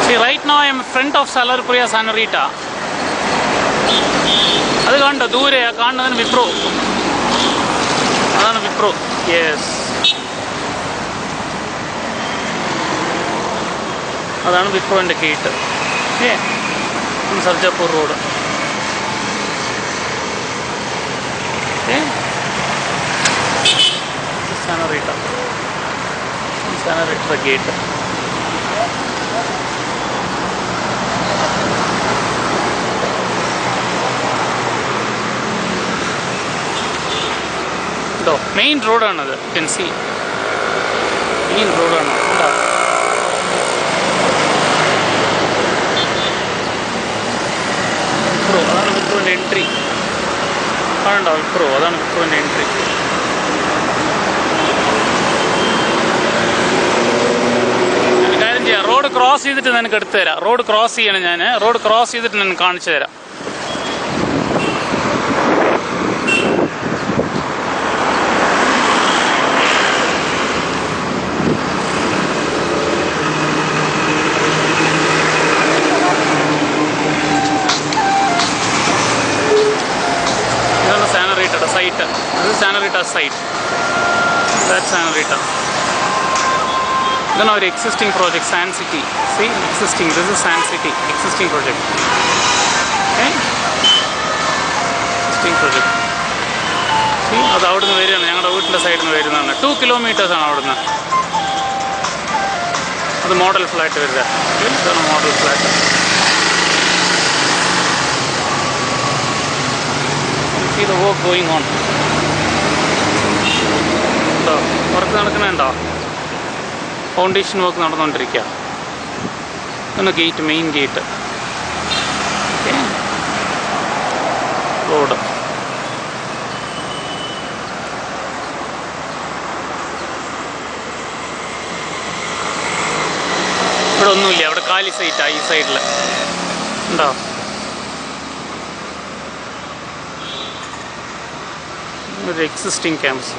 See, right now I am in front of Salarpuria Sanorita. അത് കണ്ടോ ദൂരെ കാണുന്നതിന് വിപ്രോ. അതാണ് വിപ്രോ. യെസ്, അതാണ് വിപ്രോൻ്റെ ഗേറ്റ്. സർജാപൂർ റോഡ്. സാനോറിറ്റ ഗേറ്റ്. മെയിൻ റോഡാണത്. കെൻ സി മെയിൻ റോഡാണ്. വിപ്രോ, അതാണ് വിപ്രോൻ്റെ എൻട്രി. കാണണ്ടോ വിപ്രോ? അതാണ് വിപ്രോൻ്റെ എൻട്രി. കാര്യം ചെയ്യാം, റോഡ് ക്രോസ് ചെയ്തിട്ട് നിനക്ക് എടുത്തു തരാം. റോഡ് ക്രോസ് ചെയ്യണം ഞാൻ. റോഡ് ക്രോസ് ചെയ്തിട്ട് നിനക്ക് കാണിച്ചു തരാം. Site. This is Sanorita site. That's Sanorita. Then our existing project, Sand City. See, existing. This is Sand City. Existing project. Okay. Existing project. See, അത് അവിടുന്ന് വരികയാണ്. ഞങ്ങളുടെ വീട്ടിൻ്റെ സൈഡിൽ നിന്ന് വരുന്നതാണ്. 2 കിലോമീറ്റേഴ്സാണ് അവിടുന്ന്. അത് മോഡൽ ഫ്ലാറ്റ് വരിക. ഇതാണ് model flat. See the work going on. Work നടക്കണുണ്ടോ? ഫൗണ്ടേഷൻ വർക്ക് നടന്നുകൊണ്ടിരിക്കുക. ഇതാണ് ഗേറ്റ്, മെയിൻ ഗേറ്റ്. റോഡ്. ഇവിടെ ഒന്നുമില്ല. അവിടെ കാലി സൈറ്റാണ് ഈ സൈഡിൽ. ഉണ്ടോ? ഒരു എക്സിസ്റ്റിംഗ് ക്യാമ്പസ്.